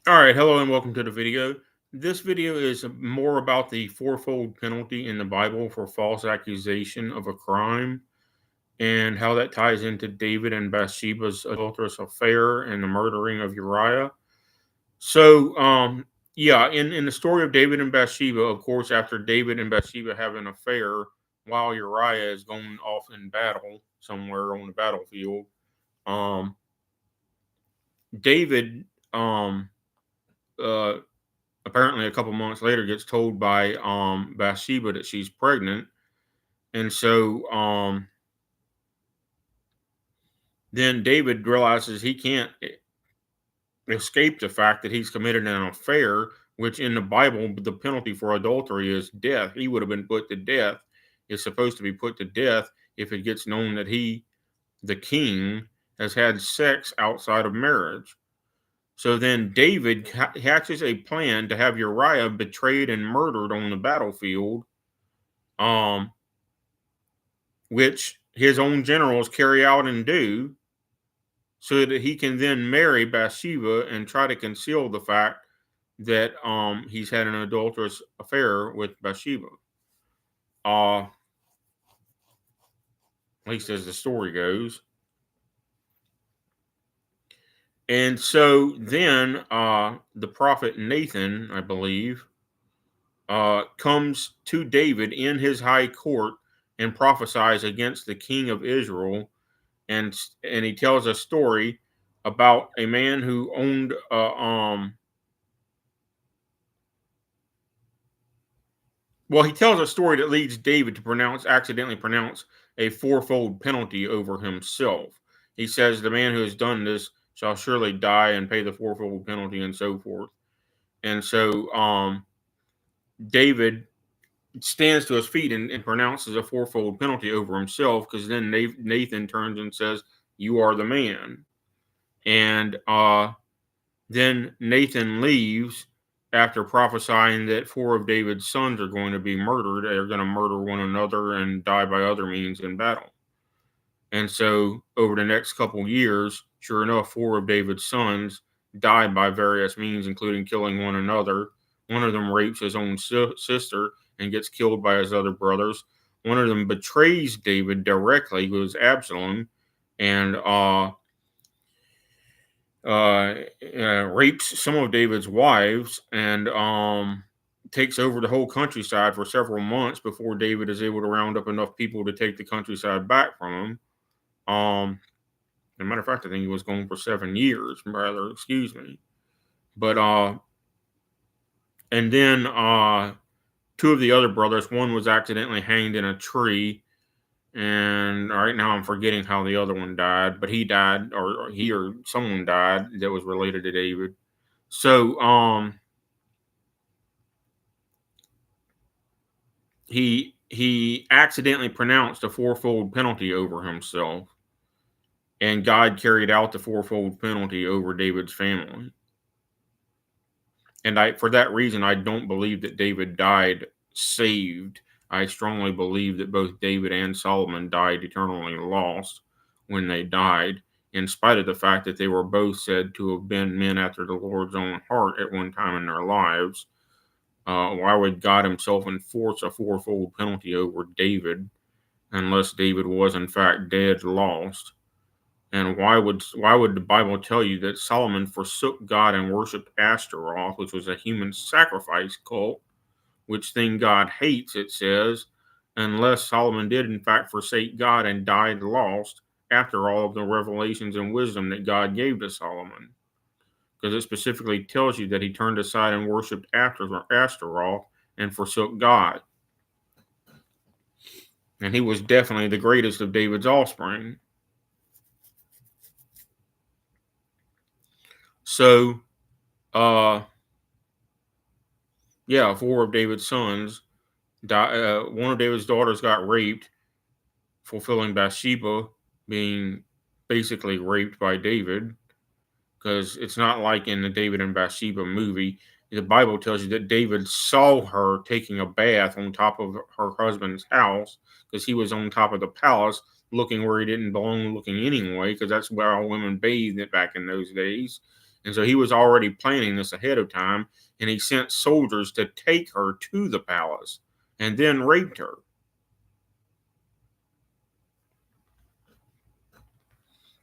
All right, hello and welcome to the video. This video is more about the fourfold penalty in the Bible for false accusation of a crime and how that ties into David and Bathsheba's adulterous affair and the murdering of Uriah. So, yeah, in the story of David and Bathsheba, of course, after David and Bathsheba have an affair while Uriah is going off in battle somewhere on the battlefield, um, David, uh, apparently a couple months later gets told by Bathsheba that she's pregnant, and so then David realizes he can't escape the fact that he's committed an affair, which in the Bible the penalty for adultery is death. He would have been put to death. Is supposed to be put to death if it gets known that he, the king, has had sex outside of marriage. So then David hatches a plan to have Uriah betrayed and murdered on the battlefield, um, which his own generals carry out and do, so that he can then marry Bathsheba and try to conceal the fact that he's had an adulterous affair with Bathsheba. At least as the story goes. And so then the prophet Nathan, I believe, comes to David in his high court and prophesies against the king of Israel, and he tells a story about a man who owned he tells a story that leads David to accidentally pronounce a fourfold penalty over himself. He says the man who has done this shall surely die and pay the fourfold penalty, and so forth. And so David stands to his feet and pronounces a fourfold penalty over himself, because then Nathan turns and says, "You are the man." And then Nathan leaves after prophesying that four of David's sons are going to be murdered. They're going to murder one another and die by other means in battle. And so, over the next couple years, sure enough, four of David's sons die by various means, including killing one another. One of them rapes his own sister and gets killed by his other brothers. One of them betrays David directly, who is Absalom, and rapes some of David's wives, and takes over the whole countryside for several months before David is able to round up enough people to take the countryside back from him. As a matter of fact, I think he was gone for 7 years, rather, excuse me. But and then two of the other brothers, one was accidentally hanged in a tree, and right now I'm forgetting how the other one died, but he died, or he or someone died that was related to David. So he accidentally pronounced a fourfold penalty over himself, and God carried out the fourfold penalty over David's family. And for that reason, I don't believe that David died saved. I strongly believe that both David and Solomon died eternally lost when they died, in spite of the fact that they were both said to have been men after the Lord's own heart at one time in their lives. Why would God Himself enforce a fourfold penalty over David unless David was in fact dead, lost? And why would the Bible tell you that Solomon forsook God and worshipped Ashtaroth, which was a human sacrifice cult, which thing God hates, it says, unless Solomon did in fact forsake God and died lost after all of the revelations and wisdom that God gave to Solomon. Because it specifically tells you that he turned aside and worshipped Ashtaroth and forsook God. And he was definitely the greatest of David's offspring. So, uh, yeah, four of David's sons died. One of David's daughters got raped, fulfilling Bathsheba being basically raped by David. Because it's not like in the David and Bathsheba movie. The Bible tells you that David saw her taking a bath on top of her husband's house, because he was on top of the palace looking where he didn't belong looking anyway, because that's where all women bathed back in those days. And so he was already planning this ahead of time, and he sent soldiers to take her to the palace and then raped her.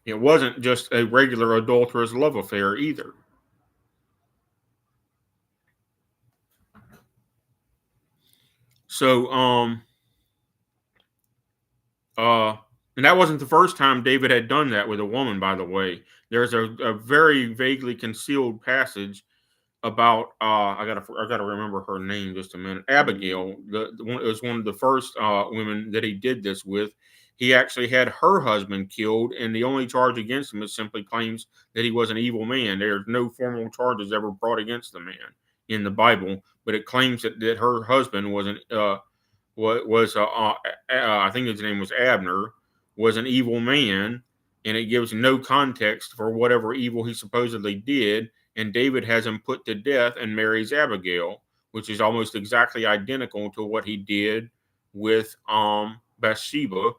It wasn't just a regular adulterous love affair either. So, and that wasn't the first time David had done that with a woman, by the way. There's a very vaguely concealed passage about I gotta remember her name just a minute. Abigail, the one, it was one of the first women that he did this with. He actually had her husband killed, and the only charge against him is simply claims that he was an evil man. There's no formal charges ever brought against the man in the Bible, but it claims that her husband was an I think his name was Abner, was an evil man, and it gives no context for whatever evil he supposedly did. And David has him put to death and marries Abigail, which is almost exactly identical to what he did with Bathsheba.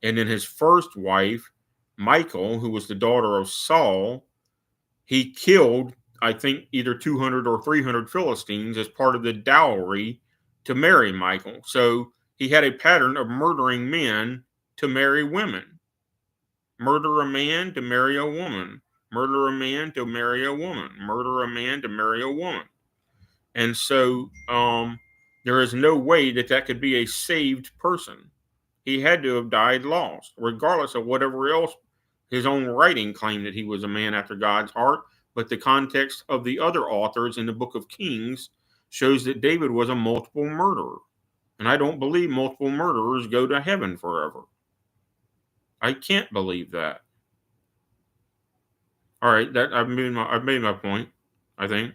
And then his first wife, Michal, who was the daughter of Saul, he killed, I think, either 200 or 300 Philistines as part of the dowry to marry Michal. So he had a pattern of murdering men to marry women. Murder a man to marry a woman. Murder a man to marry a woman. Murder a man to marry a woman. And so there is no way that could be a saved person. He had to have died lost, regardless of whatever else his own writing claimed that he was a man after God's heart. But the context of the other authors in the book of Kings shows that David was a multiple murderer. And I don't believe multiple murderers go to heaven forever. I can't believe that. All right, I've made my point, I think.